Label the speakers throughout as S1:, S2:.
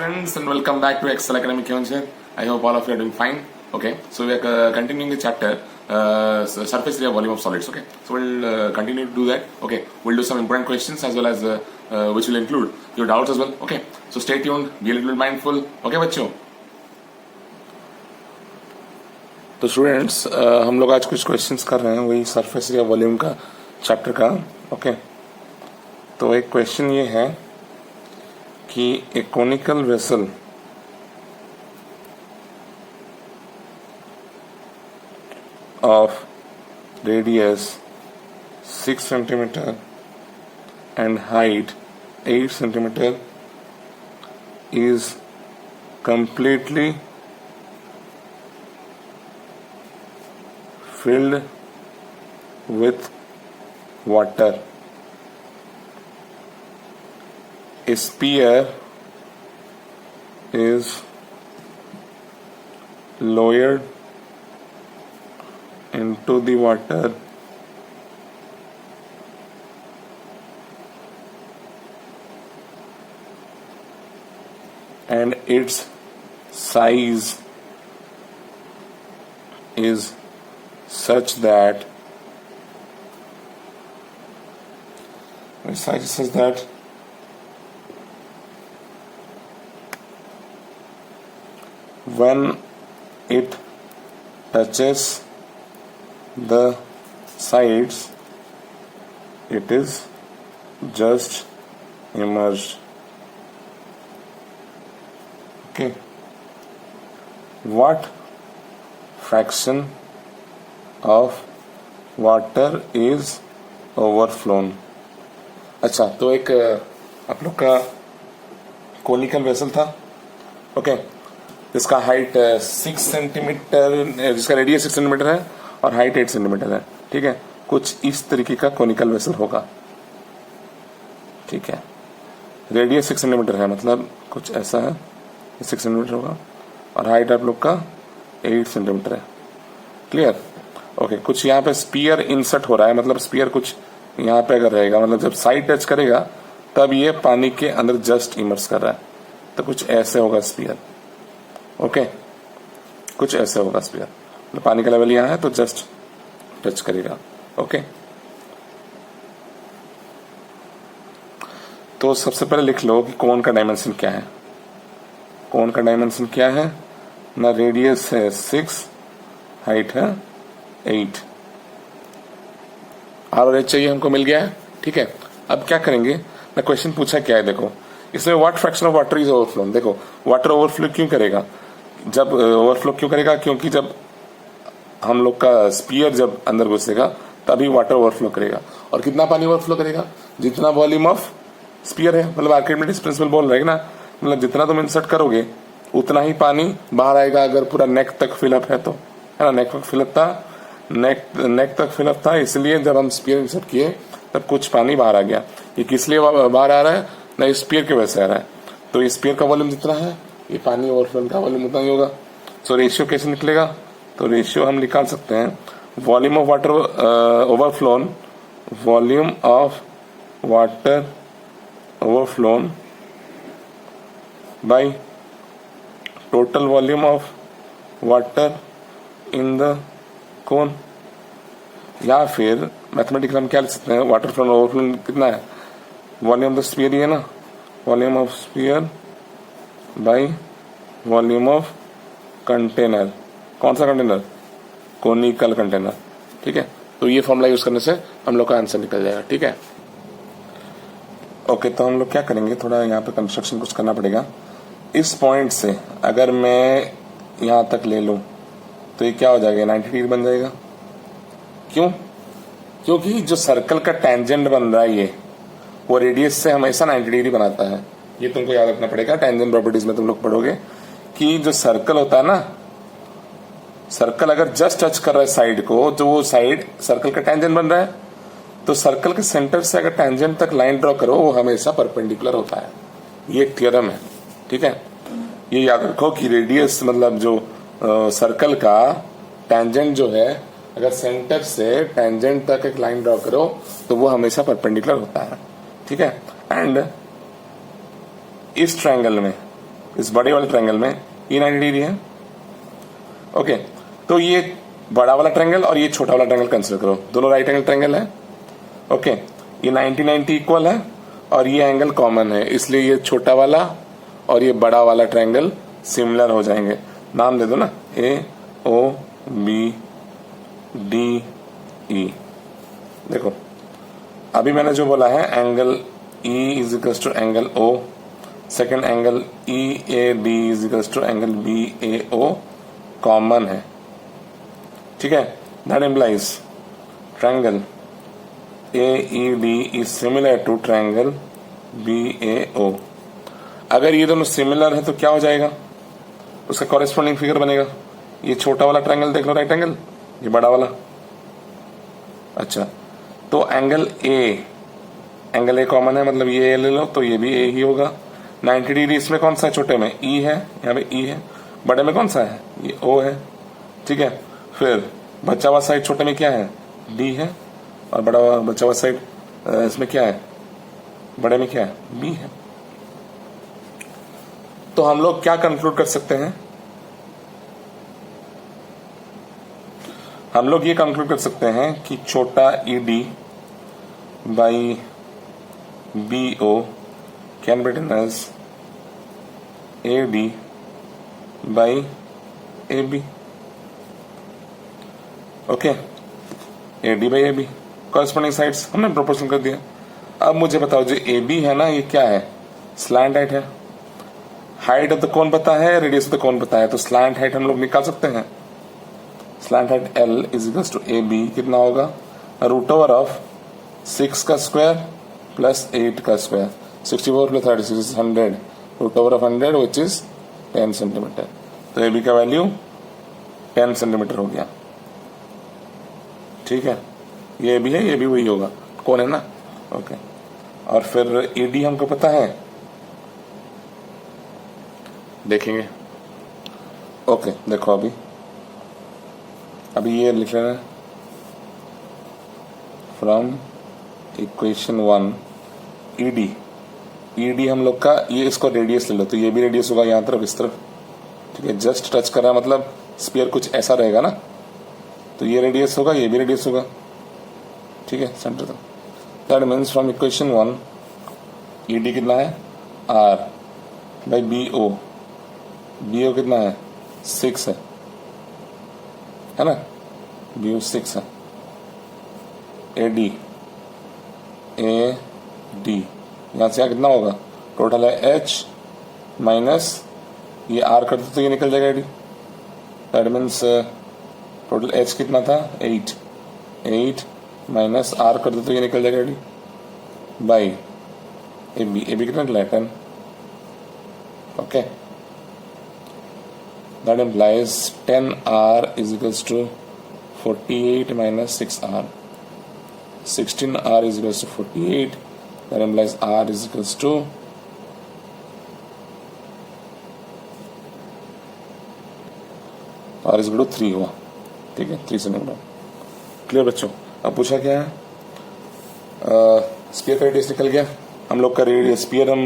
S1: friends, and welcome back to Excel Academy Kyonche. I hope all of you are doing fine. Okay, so we are continuing the chapter surface area volume of solids. Okay, so we'll continue to do that. Okay, we'll do some important questions as well as which will include your doubts as well. Okay, so stay tuned, be a little bit mindful. Okay बच्चों, तो students हम लोग आज कुछ questions कर रहे हैं वही सरफेस एरिया वॉल्यूम का चैप्टर का. ओके, तो एक क्वेश्चन ये है कि ए conical vessel of radius 6 centimeter and height 8 centimeter is completely filled with water. A spear is lowered into the water and its size is such that when it touches the sides it is just immersed. Okay, what fraction of water is overflown? अच्छा, तो एक आप लोग का conical vessel था. Okay, जिसका height 6 centimetre, जिसका radius 6 centimetre है और हाइट 8 सेंटीमीटर है. ठीक है, कुछ इस तरीके का कोनिकल वेसल होगा. ठीक है, रेडियस 6 सेंटीमीटर है, मतलब कुछ ऐसा है, 6 सेंटीमीटर होगा और हाइट आप लोग का 8 सेंटीमीटर है. क्लियर? ओके, कुछ यहाँ पे स्पीयर इंसर्ट हो रहा है, मतलब स्पीयर कुछ यहाँ पे अगर रहेगा, मतलब जब साइड टच करेगा तब ये पानी के अंदर जस्ट इमर्स कर रहा है, तो कुछ ऐसे होगा स्पीयर. ओके, कुछ ऐसे होगा स्पीयर, तो पानी का लेवल यहाँ है तो जस्ट टच करेगा. ओके, तो सबसे पहले लिख लो कि कोन का डायमेंशन क्या है. कोन का डायमेंशन क्या है ना, रेडियस है 6, हाइट है 8. आर और एच चाहिए हमको, मिल गया है. ठीक है, अब क्या करेंगे ना, क्वेश्चन पूछा क्या है, देखो इसमें what fraction of water is overflow. देखो वाटर ओवरफ्लो क्यों करेगा, जब ओवरफ्लो क्यों करेगा, क्योंकि जब हम लोग का स्पीयर जब अंदर घुसेगा तभी वाटर ओवरफ्लो करेगा. और कितना पानी ओवरफ्लो करेगा, जितना वॉल्यूम ऑफ स्पीयर है, मतलब आर्किमिडीज प्रिंसिपल बोल रहे हैं ना, मतलब जितना तुम इंसर्ट करोगे उतना ही पानी बाहर आएगा. अगर पूरा नेक तक फिलअप है तो, है ना, नेक तक फिलअप था, नेक तक फिलअप था, इसलिए जब हम स्पीयर इंसर्ट किए तब कुछ पानी बाहर आ गया. ये किस लिए बाहर आ रहा है ना, स्पीयर की वजह से आ रहा है. तो स्पीयर का वॉल्यूम जितना है ये पानी ओवरफ्लो का वॉल्यूम उतना ही होगा. सो रेशियो कैसे निकलेगा, तो रेशियो हम निकाल सकते हैं, volume of water overflown, volume of water overflown by total volume of water in the cone. या फिर मैथमेटिकल हम क्या लिख सकते हैं, वाटर फ्लो ओवरफ्लो कितना है, वॉल्यूम ऑफ द स्फीयर ही है ना, volume of sphere by volume of container. कौन सा कंटेनर, कोनिकल कंटेनर. ठीक है, तो ये फॉर्मूला यूज करने से हम लोग का आंसर निकल जाएगा. ठीक है, ओके, तो हम लोग क्या करेंगे, थोड़ा यहाँ पे कंस्ट्रक्शन कुछ करना पड़ेगा. इस पॉइंट से अगर मैं यहाँ तक ले लूं तो ये क्या हो जाएगा, 90 डिग्री बन जाएगा. क्यों, क्योंकि जो सर्कल का टेंजेंट बन रहा है ये, वो रेडियस से हमेशा 90 डिग्री बनाता है. ये तुमको याद रखना पड़ेगा, टेंजेंट प्रॉपर्टीज में तुम लोग पढ़ोगे कि जो सर्कल होता है ना, सर्कल अगर जस्ट टच कर रहा है साइड को, तो वो साइड सर्कल का टेंजेंट बन रहा है, तो सर्कल के सेंटर से अगर टेंजेंट तक लाइन ड्रॉ करो वो हमेशा परपेंडिकुलर होता है. ये एक थ्योरम है. ठीक है, ये याद रखो कि रेडियस मतलब जो सर्कल का टेंजेंट जो है, अगर सेंटर से टेंजेंट तक एक लाइन ड्रॉ करो तो वो हमेशा परपेंडिकुलर होता है, ठीक है। एंड इस ट्रायंगल में इस बड़े वाले ट्रायंगल में ये 90 डिग्री है। ओके, तो ये बड़ा वाला ट्रायंगल और ये छोटा वाला ट्रायंगल कंसिडर करो, दोनों राइट एंगल ट्रायंगल है। ओके, ये 90-90 इक्वल है और ये एंगल कॉमन है, इसलिए ये छोटा वाला और ये बड़ा वाला ट्रायंगल सिमिलर हो जाएंगे। नाम दे दो ना, ए ओ बी डी ई। देखो अभी मैंने जो बोला है angle E is equals to angle O, second angle E A D is equals to angle B A O common है, ठीक है। That implies triangle A E D is similar to triangle B A O. अगर ये दोनों similar है तो क्या हो जाएगा, उसका कॉरेस्पॉन्डिंग फिगर बनेगा। ये छोटा वाला ट्रायंगल देख लो राइट एंगल, ये बड़ा वाला। अच्छा, तो एंगल ए कॉमन है, मतलब ये ए ले लो तो ये भी ए ही होगा। 90 डिग्री इसमें कौन सा है, छोटे में ई है, यहाँ पे ई है। बड़े में कौन सा है, ये ओ है, ठीक है। फिर बचा हुआ साइड छोटे में क्या है, डी है, और बचा हुआ साइड इसमें क्या है, बड़े में क्या है, बी है। तो हम लोग क्या कंक्लूड कर सकते हैं, हम लोग ये कंक्लूड कर सकते हैं कि छोटा E D by B O can be written as A D by A B. Okay, A D by A B, corresponding sides हमने प्रोपोर्शन कर दिया। अब मुझे बताओ जो ए बी है ना, ये क्या है, स्लैंट हाइट है। हाइट ऑफ द कोन पता है, रेडियस ऑफ द कोन पता है, तो स्लैंट हाइट हम लोग निकाल सकते हैं। Slant height L is equals to A B, कितना होगा, रूट ओवर ऑफ 6 का स्क्वायर प्लस 8 का square, 64 plus 36 100, root over of 100 which is 10 centimeter. तो ए बी का वैल्यू 10 सेंटीमीटर हो गया, ठीक है। ये भी है, ये भी वही होगा, कौन है ना। ओके, और फिर ए डी हमको पता है, देखेंगे। ओके, देखो अभी ये लिख लेना, फ्रॉम इक्वेशन 1 ई डी हम लोग का, ये इसको रेडियस ले लो, तो ये भी रेडियस होगा यहाँ तरफ, इस तरफ, ठीक है। जस्ट टच कर रहा है मतलब स्फीयर कुछ ऐसा रहेगा ना, तो ये रेडियस होगा, ये भी रेडियस होगा, ठीक है, सेंटर तक। That means from equation 1 E D कितना है, आर बाई बी ओ कितना है, 6 है ना, बी ओ 6 है। ए डी यहाँ से यहाँ कितना होगा, टोटल है एच माइनस ये आर कर दो तो ये निकल जाएगा A D. That means total H कितना था, 8 माइनस आर कर दो तो ये निकल जाएगा A D by A B कितना निकला है, 10। Okay, that implies 10R is equals to 48 minus 6R. 16R is equals to 48. That implies R is equals to R is equal to 3 हुआ, ठीक है, 3 सेंटीमीटर। क्लियर बच्चों। अब पूछा क्या है, स्पीयर का रेडियस निकल गया, हम लोग का रेडियस स्पीयर हम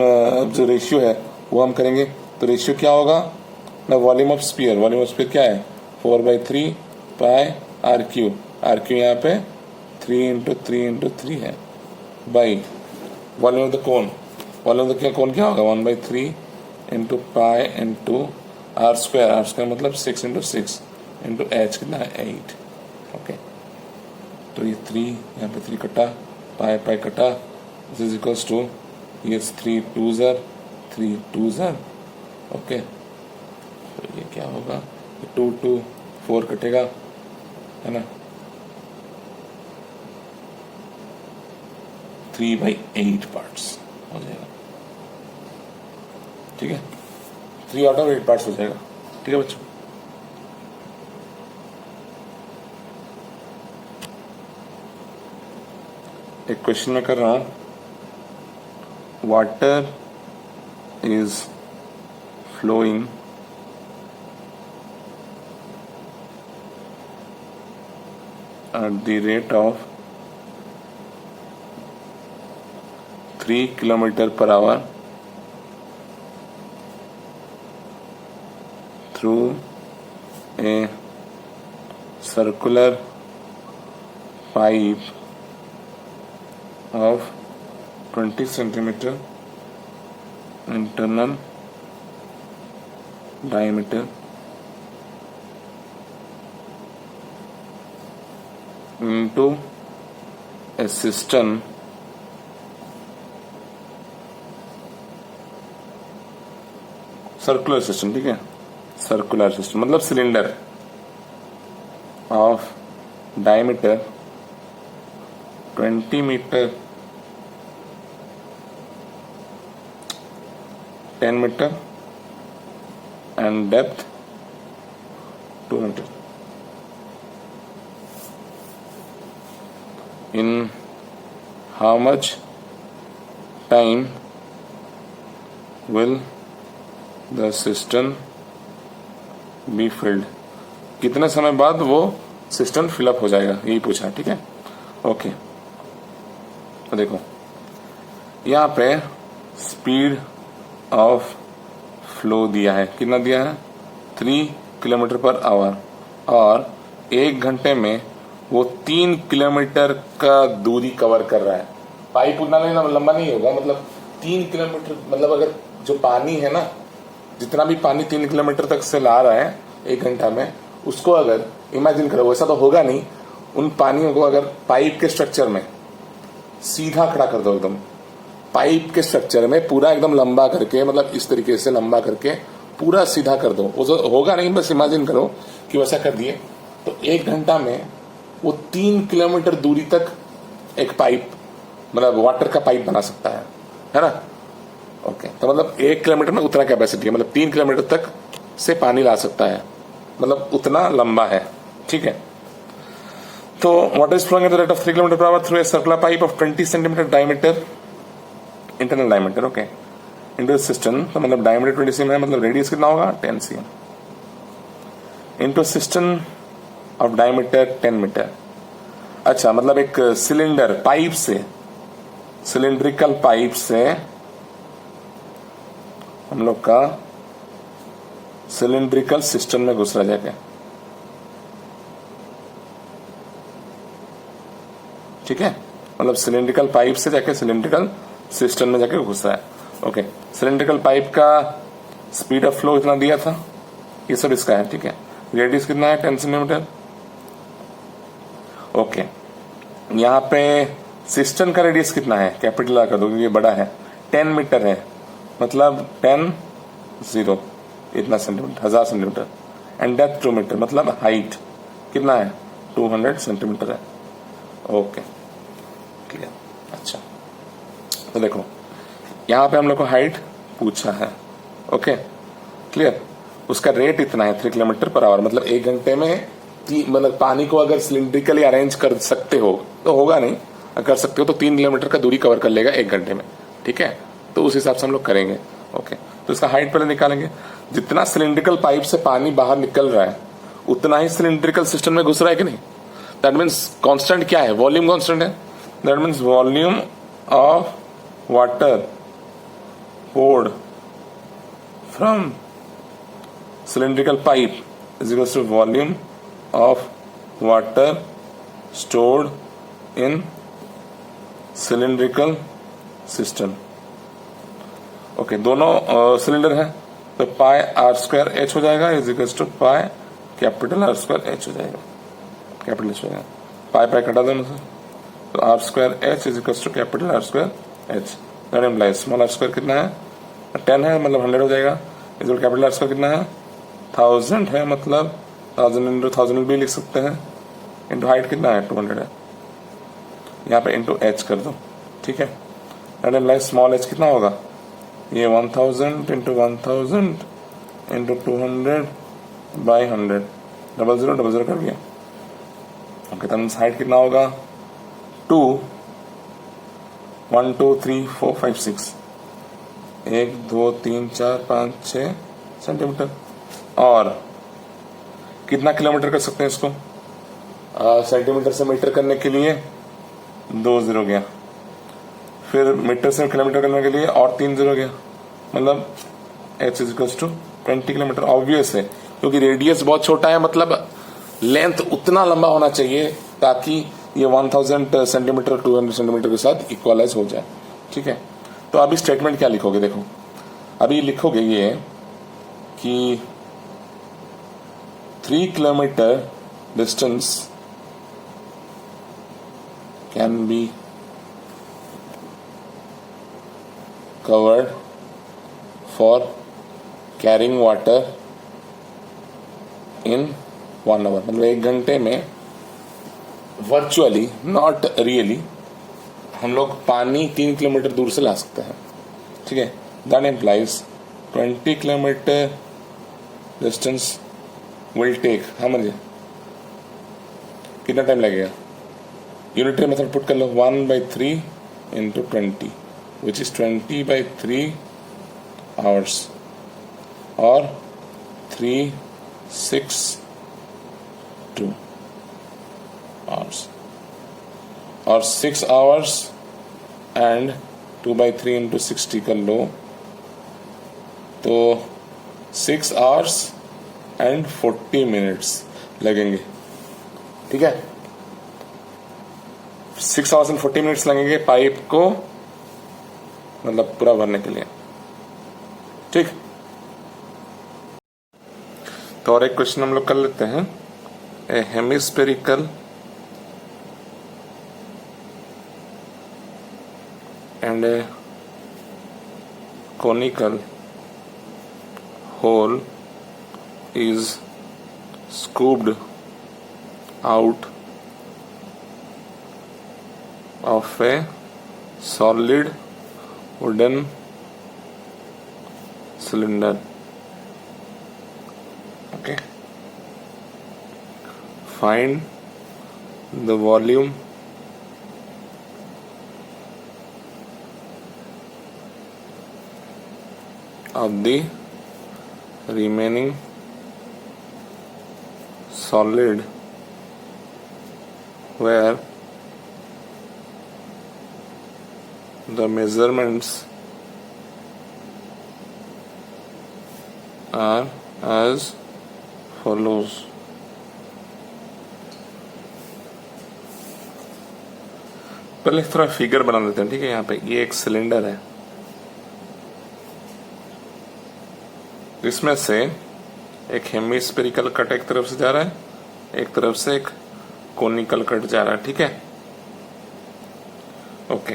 S1: जो रेशियो है वो हम करेंगे। तो रेशियो क्या होगा ना, वॉल्यूम ऑफ स्पीयर क्या है, 4/3 पाई आर क्यू यहाँ पे 3 है, by volume of the cone, cone क्या होगा, 1/3 into pi into r square मतलब 6 इंटू 6 इंटू एच कितना है, 8। ओके, तो ये 3 यहाँ पे 3 कटा, पाई कटा, दिस इज इक्वल्स टू ये 3 2 ओके, तो ये क्या होगा, 2 4 कटेगा, है ना, 3/8 पार्ट्स हो जाएगा, ठीक है, 3 आउट ऑफ 8 पार्ट्स हो जाएगा, ठीक है बच्चों। एक क्वेश्चन में कर रहा हूं, water is flowing at the rate of 3 kilometer per hour through a circular pipe of 20 centimeter internal diameter into a cistern circular system, ठीक है, सर्कुलर सिस्टम मतलब cylinder of diameter 20 meter 10 meter and depth 2 meter. In how much time will the cistern be filled? कितने समय बाद वो system fill up हो जाएगा, यही पूछा, ठीक है। ओके, तो देखो यहाँ पे स्पीड ऑफ फ्लो दिया है, कितना दिया है 3 किलोमीटर पर आवर, और 1 घंटे में वो 3 किलोमीटर का दूरी कवर कर रहा है। पाइप उतना नहीं लंबा नहीं होगा, मतलब 3 किलोमीटर, मतलब अगर जो पानी है ना, जितना भी पानी 3 किलोमीटर तक से ला रहा है 1 घंटा में, उसको अगर इमेजिन करो, वैसा तो होगा नहीं, उन पानियों को अगर पाइप के स्ट्रक्चर में सीधा खड़ा कर दो, एकदम पाइप के स्ट्रक्चर में पूरा एकदम लंबा करके, मतलब इस तरीके से लंबा करके पूरा सीधा कर दो, वो तो होगा नहीं, बस इमेजिन करो कि वैसा कर दिए, तो 1 घंटा में वो 3 किलोमीटर दूरी तक एक पाइप, मतलब वाटर का पाइप बना सकता है ना। ओके, तो मतलब 1 किलोमीटर में उतना कैपेसिटी है, मतलब 3 किलोमीटर तक से पानी ला सकता है, मतलब उतना लंबा है, ठीक है। तो water is flowing at the rate of 3 kilometer per hour through a circular pipe of 20 centimeter diameter, internal diameter, okay, into system, तो मतलब डायमीटर 20 cm है, मतलब रेडियस कितना होगा 10 cm, into system of diameter 10 meter. अच्छा, मतलब एक cylinder pipe से, सिलिंड्रिकल पाइप से हम लोग का सिलिंड्रिकल सिस्टम में घुस रहा जाके, ठीक है, मतलब सिलिंड्रिकल पाइप से जाके सिलिंड्रिकल सिस्टम में जाके घुसा है। ओके, सिलिंड्रिकल पाइप का स्पीड ऑफ फ्लो इतना दिया था, ये सब इसका है, ठीक है। रेडियस कितना है 10 सेंटीमीटर। ओके, यहाँ पे सिस्टम का रेडियस कितना है, कैपिटल आकर दो क्योंकि बड़ा है, 10 मीटर है, मतलब 10 इतना centimeter, 1000 centimeter, and depth 2 meter, मतलब हाइट कितना है 200 सेंटीमीटर है। Okay, clear. अच्छा, तो देखो यहाँ पे हम लोग को हाइट पूछा है, ओके, क्लियर। उसका रेट इतना है 3 किलोमीटर पर आवर, मतलब 1 घंटे में मतलब पानी को अगर सिलिंड्रिकली अरेंज कर सकते हो, तो होगा नहीं, अगर कर सकते हो तो 3 किलोमीटर का दूरी कवर कर लेगा 1 घंटे में, ठीक है। तो उस हिसाब से हम लोग करेंगे। ओके, तो इसका हाइट पहले निकालेंगे, जितना सिलिंड्रिकल पाइप से पानी बाहर निकल रहा है उतना ही सिलिंड्रिकल सिस्टम में घुस रहा है कि नहीं। दैट मीन्स कांस्टेंट क्या है, वॉल्यूम कांस्टेंट है, that means volume of water poured from cylindrical pipe is equal to volume of water stored in cylindrical system. Okay, दोनों सिलेंडर है, तो पाई आर स्क्वायर एच हो जाएगा is equal to pi capital R square H हो जाएगा, capital H हो जाएगा, पाई पाई कटा दोनों से, तो R square H is equal to capital R square H, that implies small R square कितना है 10 है, मतलब 100 हो जाएगा, इज कैपिटल आर स्क्वायर कितना है 1000 है, मतलब 1000 इंटू 1000 भी लिख सकते हैं, इंटू हाइट कितना है 200 है, यहाँ पे इंटू एच कर दो, ठीक है। दैट इम्प्लाइज स्मॉल एच कितना होगा, ये 1000 इंटू 1000 इंटू 200 बाई 100, 00 कर दिया। ओके, तो हाइट कितना होगा 2 1 2 3 4 5 6 1 2 3 4 5 6 सेंटीमीटर, और कितना किलोमीटर कर सकते हैं इसको, सेंटीमीटर से मीटर करने के लिए 2 0 गया, फिर मीटर से किलोमीटर करने के लिए और 3 0 गया, मतलब h is equal to 20 kilometer. Obvious है क्योंकि रेडियस बहुत छोटा है, मतलब लेंथ उतना लंबा होना चाहिए ताकि ये 1000 सेंटीमीटर 200 सेंटीमीटर के साथ इक्वलाइज हो जाए। ठीक है, तो अभी स्टेटमेंट क्या लिखोगे, देखो अभी लिखोगे ये कि 3 kilometre distance can be covered for carrying water in 1 hour, मतलब 1 घंटे में वर्चुअली नॉट रियली हम लोग पानी 3 किलोमीटर दूर से ला सकते हैं। ठीक है, that implies 20 kilometer distance will take how much, कितना टाइम लगेगा। यूनिटरी मेथड पुट कर लो, 1/3 इंटू 20 विच इज 20/3 आवर्स और 362 आवर्स और 6 आवर्स एंड 2/3 इंटू 60 कर लो तो 6 आवर्स एंड 40 मिनट्स लगेंगे। ठीक है, 6 आवर्स एंड 40 मिनट्स लगेंगे पाइप को मतलब पूरा भरने के लिए। ठीक, तो और एक क्वेश्चन हम लोग कर लेते हैं। A hemispherical and a conical hole is scooped out of a solid wooden cylinder. Okay. Find the volume of the remaining solid where the measurements are as follows. पहले थोड़ा फिगर बना लेते हैं। ठीक है, यहाँ पे ये एक सिलेंडर है, इसमें से एक हेमिस्फेरिकल कट एक तरफ से जा रहा है, एक तरफ से एक कोनिकल कट जा रहा है। ठीक है, ओके।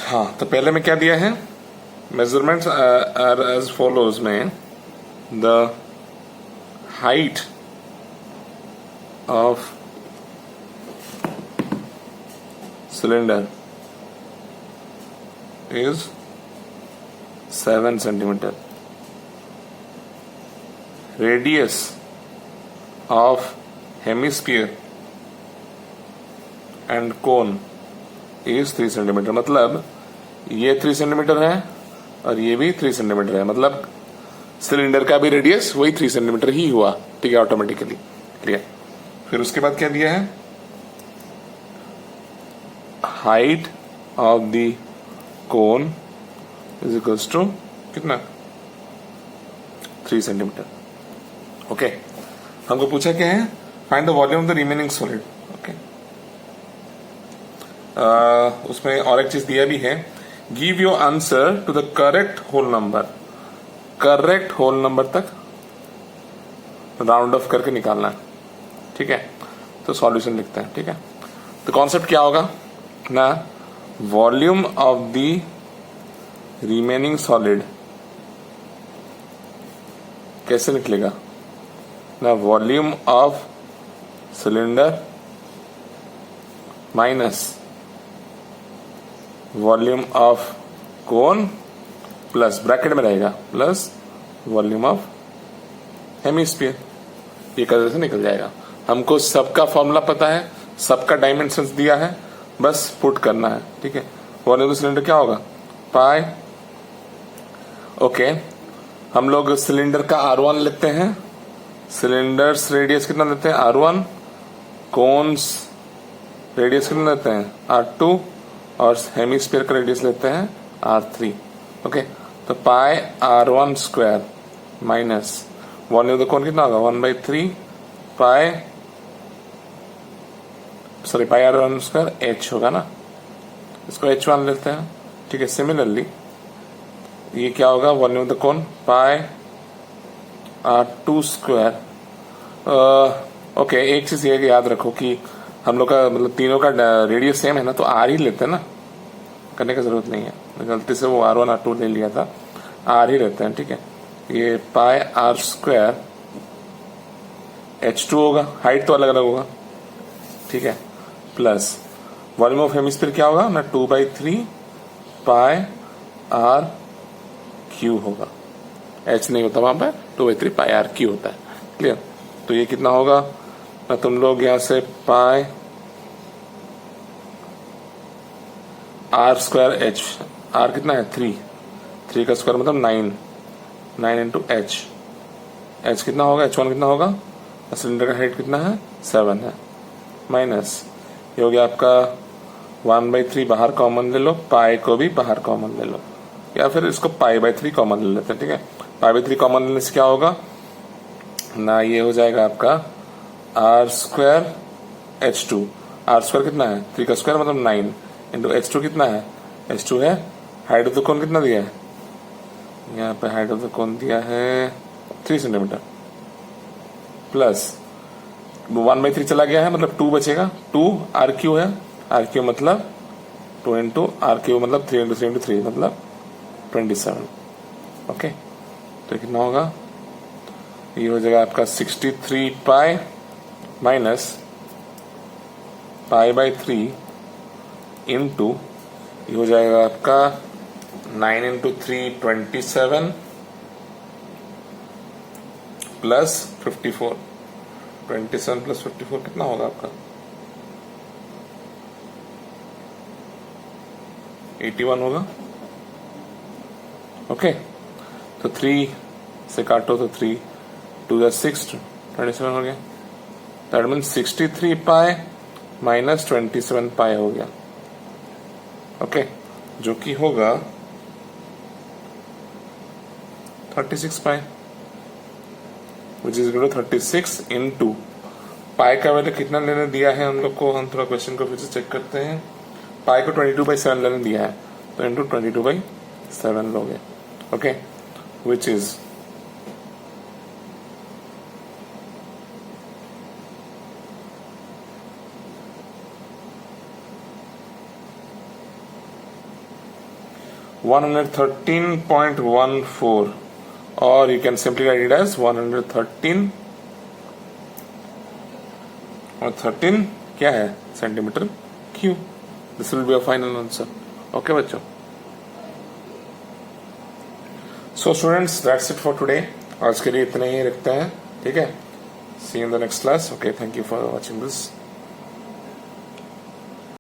S1: हाँ, तो पहले में क्या दिया है, मेजरमेंट्स आर एज फॉलोज में the height of cylinder is 7 centimeter. Radius of hemisphere and cone is 3 centimeter. मतलब ये 3 सेंटीमीटर है और ये भी 3 सेंटीमीटर है, मतलब सिलेंडर का भी रेडियस वही 3 सेंटीमीटर ही हुआ। ठीक है, ऑटोमेटिकली। ठीक है, फिर उसके बाद क्या दिया है, height of the cone is equals to कितना, 3 सेंटीमीटर। ओके, हमको पूछा क्या है, find the volume of the remaining solid. Okay, उसमें और एक चीज दिया भी है, give your answer to the correct whole number. Correct whole number तक राउंड ऑफ करके निकालना है। ठीक है, तो सॉल्यूशन लिखते हैं। ठीक है, तो कॉन्सेप्ट क्या होगा ना, volume of the remaining solid कैसे निकलेगा ना, volume of cylinder minus volume of cone plus bracket में रहेगा प्लस वॉल्यूम ऑफ हेमिस्फीयर। ये कैसे से निकल जाएगा। हमको सबका फॉर्मूला पता है, सबका डायमेंशंस दिया है, बस पुट करना है। ठीक है, वॉल्यूम ऑफ सिलेंडर क्या होगा, पाई। ओके, हम लोग सिलेंडर का R1 लेते हैं, सिलेंडर्स रेडियस कितना लेते हैं, R1, कोन्स रेडियस कितना लेते हैं R2 और हेमिस्फीयर का रेडियस लेते हैं R3। ओके, तो पाई R1 square minus volume of the कोन कितना होगा 1/3 पाई R1 स्क्वायर H होगा ना, इसको H1 लेते हैं। ठीक है, सिमिलरली ये क्या होगा volume of the cone pi R2 square. Okay, एक चीज ये याद रखो कि हम लोग का मतलब तीनों का रेडियस सेम है ना, तो R ही लेते हैं ना, करने की जरूरत नहीं है। गलती से वो R1 R2 ले लिया था, R ही लेते हैं। ठीक है, ये पाई R स्क्वायर H2 होगा, हाइट तो अलग अलग होगा। ठीक है, प्लस वॉल्यूम ऑफ हेमिस्फीयर क्या होगा ना 2/3 पाई R3 होगा। H नहीं होता वहां पर, 2/3 पाई R3 होता है। क्लियर? तो ये कितना होगा ना, तुम लोग यहां से पाई R स्क्वायर H, R कितना है 3 का स्क्वायर मतलब 9 इंटू H कितना होगा H1 कितना होगा, सिलेंडर का हाइट कितना है 7 है, माइनस ये हो गया आपका 1/3 बाहर कॉमन ले लो, पाई को भी बाहर कॉमन ले लो, या फिर इसको पाई/3 कॉमन ले लेते हैं। ठीक है, पाई/3 कॉमन लेने से क्या होगा ना, ये हो जाएगा आपका R square H2। R square कितना है 3 का स्क्वायर मतलब 9 इंटू H2 कितना है, H2 है हाइट ऑफ द कोन कितना दिया है, यहाँ पे हाइट ऑफ द कोन दिया है 3 सेंटीमीटर, प्लस 1/3 चला गया है मतलब 2 बचेगा, 2 RQ है, RQ मतलब 2 इंटू RQ मतलब 3 इंटू 3 इंटू 3 मतलब 27। ओके, तो कितना होगा, ये हो जाएगा आपका 63 पाई माइनस पाई/3 इंटू ये हो जाएगा आपका 9 इंटू 3 27 प्लस 54, 27 प्लस 54 कितना होगा आपका 81 होगा। ओके, तो 3 से काटो तो 3 2 6 27 हो गया, that mean 63 pi minus 27 pi हो गया। ओके, जो कि होगा 36 pi, which is equal to 36 into pi का वैल्यू कितना लेने दिया है हम लोग को, हम थोड़ा क्वेश्चन को फिर से चेक करते हैं। पाई को 22/7 लेने दिया है, तो इंटू 22/7 लोगे। Okay, which is 113.14, or you can simply write it as 113 और 13 क्या है centimetre cube. This will be a final answer. Okay बच्चों, so students that's it for today. आज के लिए इतना ही रखते हैं। ठीक है, see you in the next class. Okay, thank you for watching this.